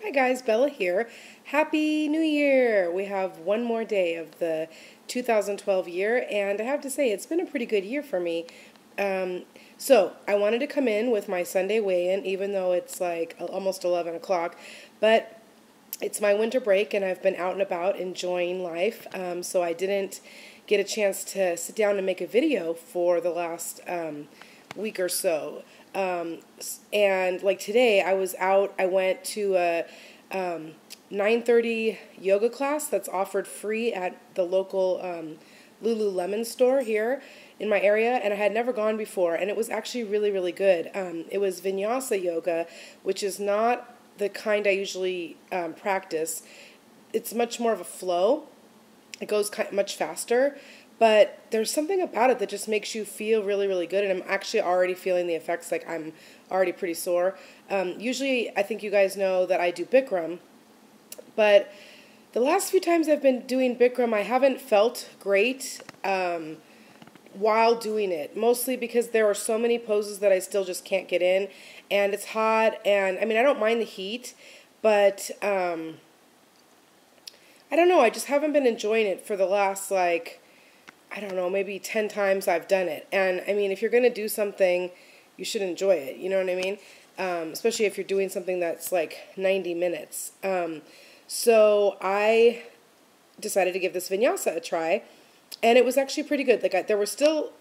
Hi guys, Bella here. Happy New Year! We have one more day of the 2012 year, and I have to say it's been a pretty good year for me. So I wanted to come in with my Sunday weigh-in, even though it's like almost 11 o'clock, but it's my winter break and I've been out and about enjoying life, so I didn't get a chance to sit down and make a video for the last week or so. And like today, I was out. I went to a 9:30 yoga class that's offered free at the local Lululemon store here in my area, and I had never gone before, and it was actually really, really good. It was Vinyasa yoga, which is not the kind I usually practice. It's much more of a flow. It goes much faster, but there's something about it that just makes you feel really, really good, and I'm actually already feeling the effects. Like, I'm already pretty sore. Usually, I think you guys know that I do Bikram, but the last few times I've been doing Bikram, I haven't felt great while doing it, mostly because there are so many poses that I still just can't get in, and it's hot, and I mean, I don't mind the heat, but I don't know, I just haven't been enjoying it for the last, like, I don't know, maybe 10 times I've done it. And I mean, if you're going to do something, you should enjoy it, you know what I mean? Especially if you're doing something that's like 90 minutes. So I decided to give this vinyasa a try, and it was actually pretty good. Like, there were still,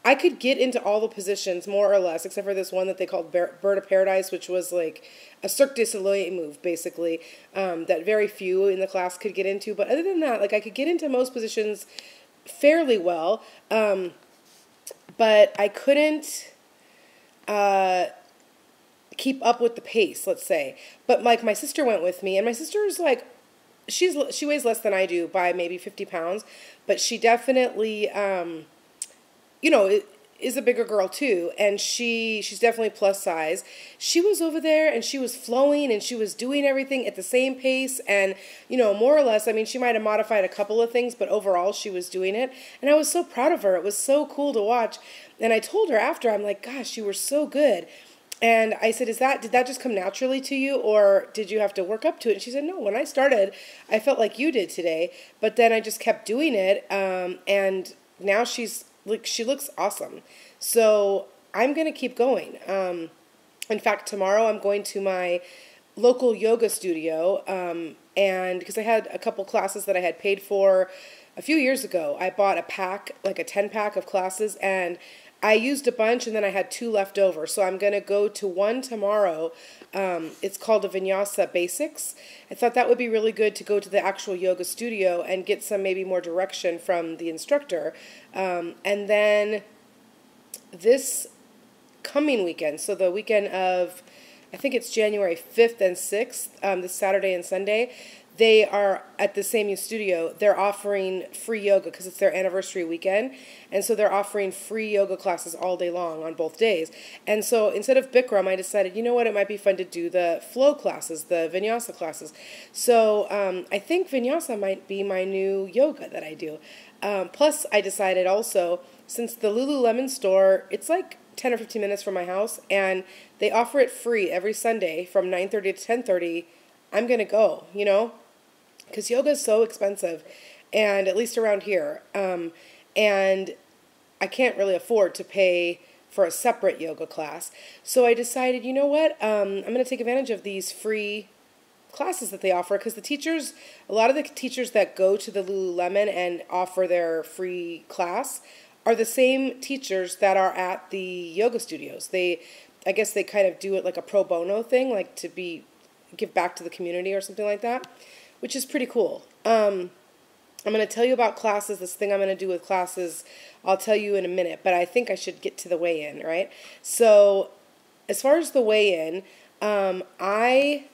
I could get into all the positions more or less, except for this one that they called Bird of Paradise, which was like a Cirque du Soleil move, basically, that very few in the class could get into. But other than that, like, I could get into most positions fairly well, but I couldn't keep up with the pace, let's say. But like, my sister went with me, and my sister's like, she weighs less than I do by maybe 50 pounds, but she definitely is a bigger girl too, and she's definitely plus size. She was over there and she was flowing and she was doing everything at the same pace, and more or less, I mean, she might have modified a couple of things, but overall she was doing it, and I was so proud of her. It was so cool to watch. And I told her after, I'm like, gosh, you were so good. And I said, did that just come naturally to you, or did you have to work up to it? And she said, no, when I started, I felt like you did today, but then I just kept doing it, and now she looks awesome. So I'm going to keep going. In fact, tomorrow I'm going to my local yoga studio, and because I had a couple classes that I had paid for a few years ago. I bought a pack, like a 10-pack of classes, and I used a bunch, and then I had 2 left over. So I'm going to go to one tomorrow. It's called a Vinyasa Basics. I thought that would be really good to go to the actual yoga studio and get some maybe more direction from the instructor. And then this coming weekend, so the weekend of, I think it's January 5th and 6th, this Saturday and Sunday, they are at the same studio. They're offering free yoga because it's their anniversary weekend. And so they're offering free yoga classes all day long on both days. And so instead of Bikram, I decided, you know what, it might be fun to do the flow classes, the vinyasa classes. So I think vinyasa might be my new yoga that I do. Plus, I decided also, since the Lululemon store, it's like 10 or 15 minutes from my house, and they offer it free every Sunday from 9:30 to 10:30, I'm going to go, because yoga is so expensive, and at least around here, and I can't really afford to pay for a separate yoga class. So I decided, you know what, I'm going to take advantage of these free classes that they offer, because a lot of the teachers that go to the Lululemon and offer their free class are the same teachers that are at the yoga studios. I guess they kind of do it like a pro bono thing, like to give back to the community or something like that, which is pretty cool. I'm going to tell you about classes, this thing I'm going to do with classes, I'll tell you in a minute, but I think I should get to the weigh-in, right? So as far as the weigh-in, I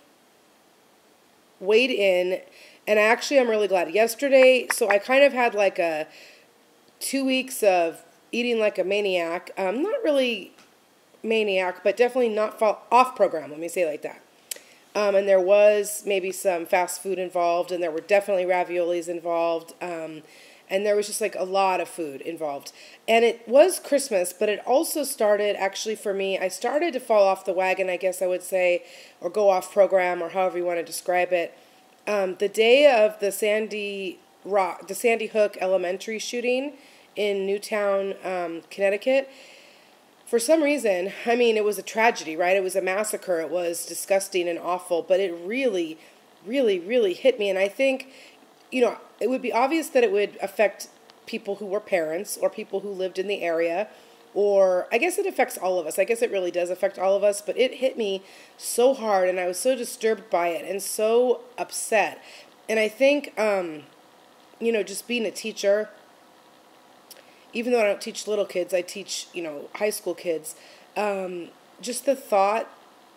weighed in, and I'm really glad. Yesterday, so I kind of had like a 2 weeks of eating like a maniac. Not really maniac, but definitely not off program, let me say it like that. And there was maybe some fast food involved, and there were definitely raviolis involved. and there was just like a lot of food involved. And it was Christmas, but it also started actually for me, I started to fall off the wagon, I guess I would say, or go off program, or however you want to describe it. The day of the Sandy Hook Elementary shooting in Newtown, Connecticut, for some reason, I mean, it was a tragedy, right? It was a massacre. It was disgusting and awful, but it really, really, really hit me. And I think, it would be obvious that it would affect people who were parents or people who lived in the area, or I guess it affects all of us. I guess it really does affect all of us, but it hit me so hard, and I was so disturbed by it and so upset. And I think, just being a teacher, even though I don't teach little kids, I teach, high school kids, just the thought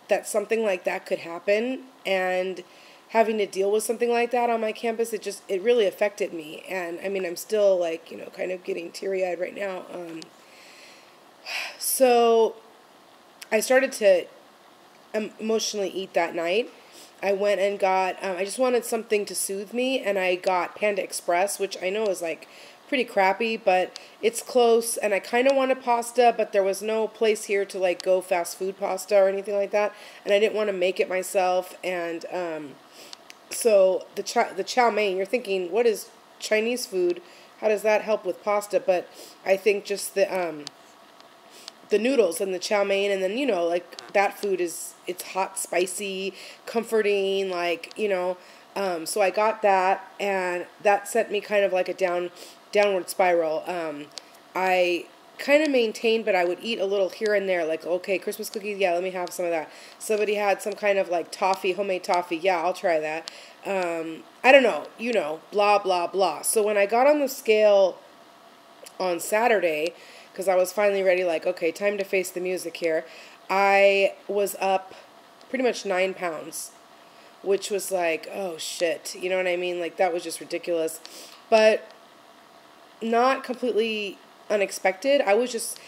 that something like that could happen and having to deal with something like that on my campus, it really affected me. And I mean, I'm still like, kind of getting teary-eyed right now. So I started to emotionally eat that night. I went and got, I just wanted something to soothe me, and I got Panda Express, which I know is like pretty crappy, but it's close, and I kind of wanted pasta, but there was no place here to like go fast food pasta or anything like that, and I didn't want to make it myself. And so the chow mein, you're thinking, what is Chinese food? How does that help with pasta? But I think just the noodles and the chow mein, and then like that food it's hot, spicy, comforting, like so I got that, and that sent me kind of like a downward spiral. I kind of maintained, but I would eat a little here and there, like, okay, Christmas cookies, yeah, let me have some of that. Somebody had some kind of like toffee, homemade toffee, yeah, I'll try that. I don't know, blah, blah, blah. So when I got on the scale on Saturday, because I was finally ready, like, okay, time to face the music here, I was up pretty much 9 pounds, which was like, oh shit, you know what I mean? Like, that was just ridiculous. But not completely unexpected. I just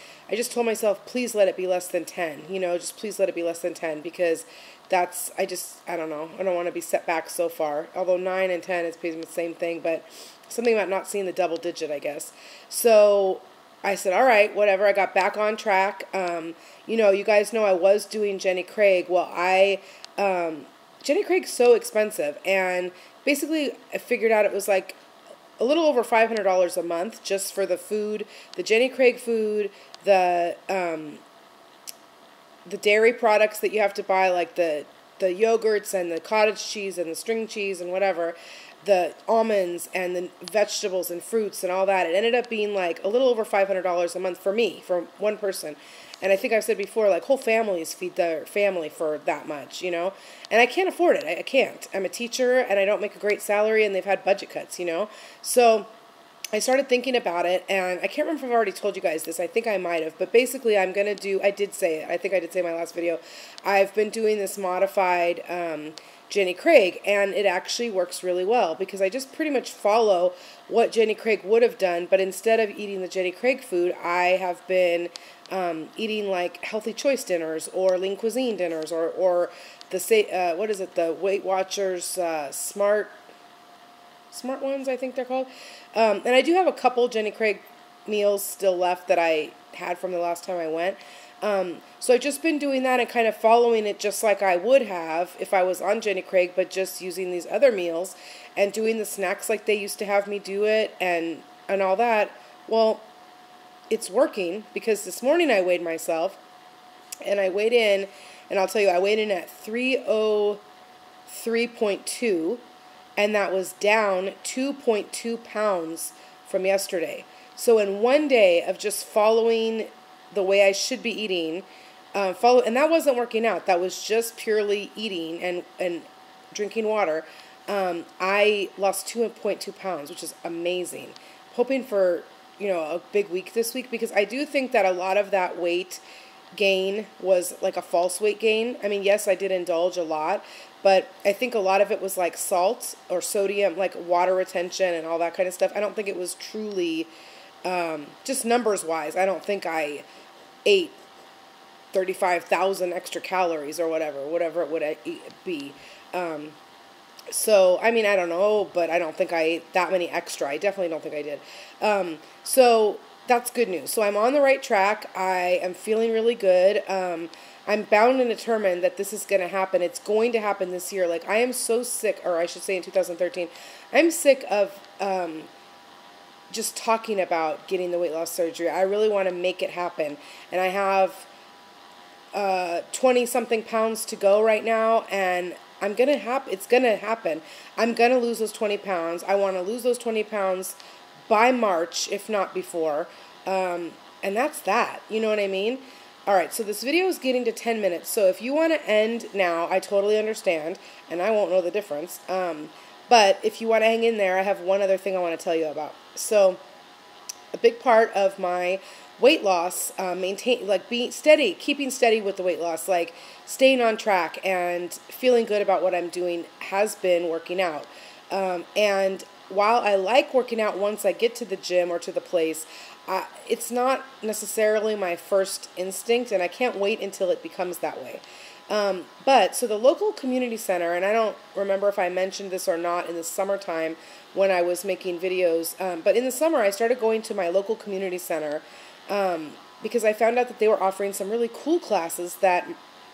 told myself, please let it be less than 10, just please let it be less than 10, because I don't know. I don't want to be set back so far. Although 9 and 10 is basically the same thing, but something about not seeing the double digit, I guess. So I said, all right, whatever. I got back on track. You guys know I was doing Jenny Craig. Well, Jenny Craig's so expensive, and basically I figured out it was like a little over $500 a month just for the food, the Jenny Craig food, the dairy products that you have to buy, like the yogurts and the cottage cheese and the string cheese and whatever, the almonds and the vegetables and fruits and all that. It ended up being like a little over $500 a month for me, for one person. And I think I've said before, like, whole families feed their family for that much, And I can't afford it. I can't. I'm a teacher, and I don't make a great salary, and they've had budget cuts, So I started thinking about it, and I can't remember if I've already told you guys this. I think I might have. But basically, I did say it. I think I did say in my last video. I've been doing this modified Jenny Craig, and it actually works really well, because I just pretty much follow what Jenny Craig would have done, but instead of eating the Jenny Craig food, I have been eating like healthy choice dinners or lean cuisine dinners, or the Weight Watchers smart ones, I think they're called. And I do have a couple Jenny Craig meals still left that I had from the last time I went. So I've just been doing that and kind of following it just like I would have if I was on Jenny Craig, but just using these other meals and doing the snacks like they used to have me do it and all that. Well, it's working, because this morning I weighed myself, and I weighed in, and I'll tell you, I weighed in at 303.2, and that was down 2.2 pounds from yesterday. So in one day of just following the way I should be eating, and that wasn't working out, that was just purely eating and drinking water, I lost 2.2 pounds, which is amazing. Hoping for a big week this week, because I do think that a lot of that weight gain was like a false weight gain. I mean, yes, I did indulge a lot, but I think a lot of it was like salt or sodium, like water retention and all that kind of stuff. I don't think it was truly, just numbers wise, I don't think I ate 35,000 extra calories or whatever it would be. So, I mean, I don't know, but I don't think I ate that many extra. I definitely don't think I did. So that's good news. So I'm on the right track. I am feeling really good. I'm bound and determined that this is going to happen. It's going to happen this year. Like, I am so sick, or I should say in 2013, I'm sick of just talking about getting the weight loss surgery. I really want to make it happen. And I have 20 something pounds to go right now, and it's gonna happen. I'm gonna lose those 20 pounds. I want to lose those 20 pounds by March, if not before. And that's that. You know what I mean? All right, so this video is getting to 10 minutes. So if you want to end now, I totally understand, and I won't know the difference. But if you want to hang in there, I have one other thing I want to tell you about. So a big part of my weight loss, being steady, keeping steady with the weight loss, like staying on track and feeling good about what I'm doing, has been working out. And while I like working out once I get to the gym or to the place, it's not necessarily my first instinct, and I can't wait until it becomes that way. So the local community center, and I don't remember if I mentioned this or not in the summertime when I was making videos, but in the summer I started going to my local community center because I found out that they were offering some really cool classes that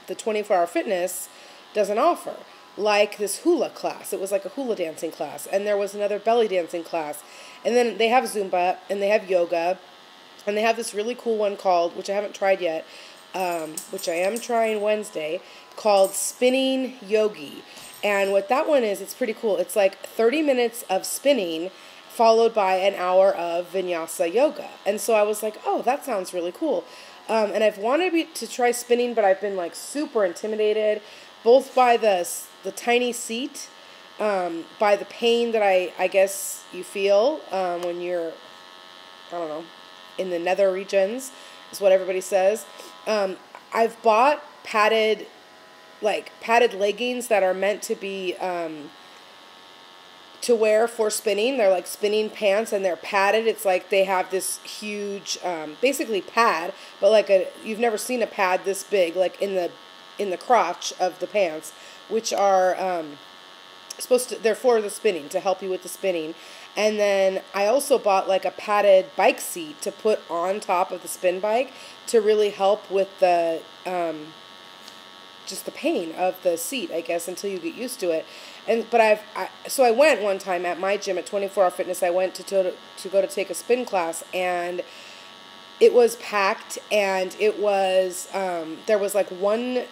the 24-Hour Fitness doesn't offer, like this hula class. It was like a hula dancing class, and there was another belly dancing class, and then they have Zumba, and they have yoga, and they have this really cool one called, which I haven't tried yet, which I am trying Wednesday, called Spinning Yogi. And what that one is, it's pretty cool. It's like 30 minutes of spinning followed by an hour of vinyasa yoga. And so I was like, oh, that sounds really cool. And I've wanted to try spinning, but I've been like super intimidated, both by the tiny seat, by the pain that I guess you feel when you're, I don't know, in the nether regions, is what everybody says. I've bought padded leggings that are meant to be to wear for spinning. They're like spinning pants, and they're padded. It's like they have this huge, basically pad, but you've never seen a pad this big, like in the crotch of the pants, which are they're for the spinning, to help you with the spinning. And then I also bought like a padded bike seat to put on top of the spin bike to really help with the just the pain of the seat, I guess, until you get used to it. So I went one time at my gym at 24-Hour Fitness. I went to go to take a spin class, and it was packed, and it was there was like one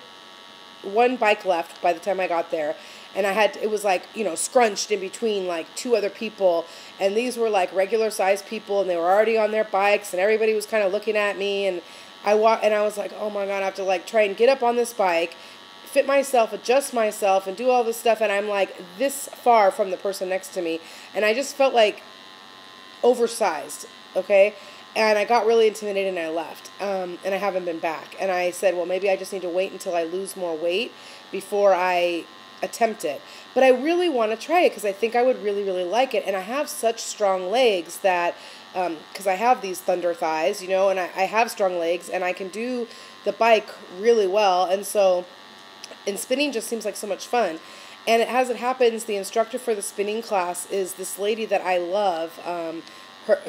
bike left by the time I got there. And it was like, scrunched in between like two other people. And these were like regular sized people, and they were already on their bikes, and everybody was kind of looking at me. And I was like, oh my God, I have to like try and get up on this bike, fit myself, adjust myself, and do all this stuff. And I'm like this far from the person next to me. And I just felt like oversized. Okay. And I got really intimidated, and I left. And I haven't been back. And I said, well, maybe I just need to wait until I lose more weight before I attempt it. But I really want to try it because I think I would really, really like it. And I have such strong legs that, because I have these thunder thighs, and I have strong legs, and I can do the bike really well. And spinning just seems like so much fun. And as it happens, the instructor for the spinning class is this lady that I love,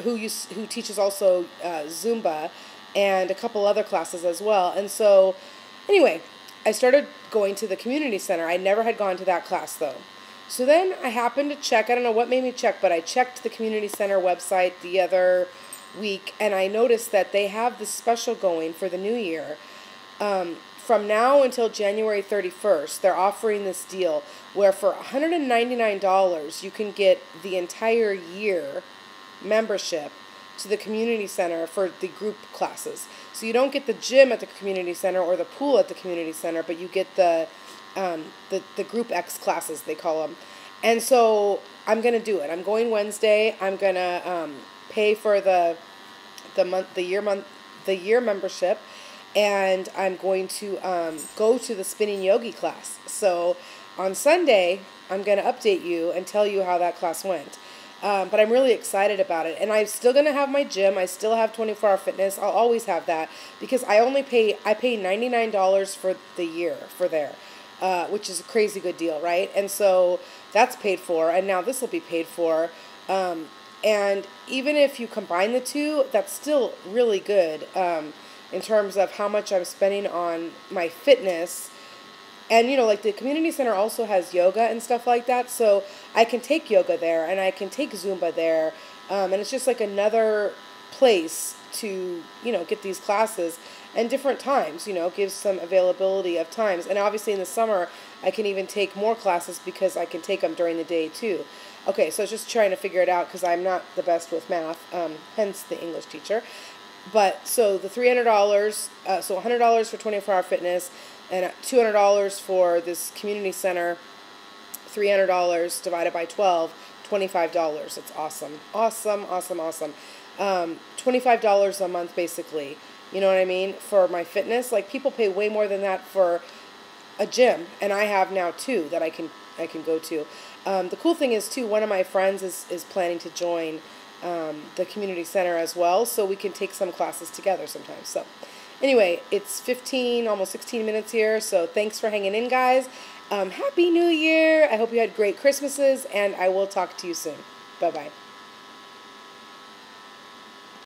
who teaches also Zumba and a couple other classes as well. And so, anyway, I started going to the community center. I never had gone to that class, though. So then I happened to check. I don't know what made me check, but I checked the community center website the other week, and I noticed that they have this special going for the new year. From now until January 31st, they're offering this deal where for $199, you can get the entire year membership to the community center for the group classes. So you don't get the gym at the community center or the pool at the community center, but you get the group X classes, they call them. And so I'm going to do it. I'm going Wednesday. I'm going to pay for the year membership, and I'm going to go to the spinning yogi class. So on Sunday, I'm going to update you and tell you how that class went. But I'm really excited about it. And I'm still going to have my gym. I still have 24-Hour Fitness. I'll always have that because I pay $99 for the year for there. which is a crazy good deal, right? And so that's paid for, and now this will be paid for. And even if you combine the two, that's still really good in terms of how much I'm spending on my fitness. And, like the community center also has yoga and stuff like that, so I can take yoga there, and I can take Zumba there, and it's just like another place to, get these classes and different times, gives some availability of times. And obviously in the summer, I can even take more classes because I can take them during the day too. Okay, so I was just trying to figure it out because I'm not the best with math, hence the English teacher. But so the $300, so $100 for 24-hour fitness, and $200 for this community center, $300 divided by 12, $25. It's awesome. Awesome, awesome, awesome. $25 a month, basically. You know what I mean? For my fitness. Like, people pay way more than that for a gym, and I have now two that I can go to. The cool thing is, too, one of my friends is planning to join the community center as well, so we can take some classes together sometimes. So anyway, it's 15, almost 16 minutes here, so thanks for hanging in, guys. Happy New Year. I hope you had great Christmases, and I will talk to you soon. Bye-bye.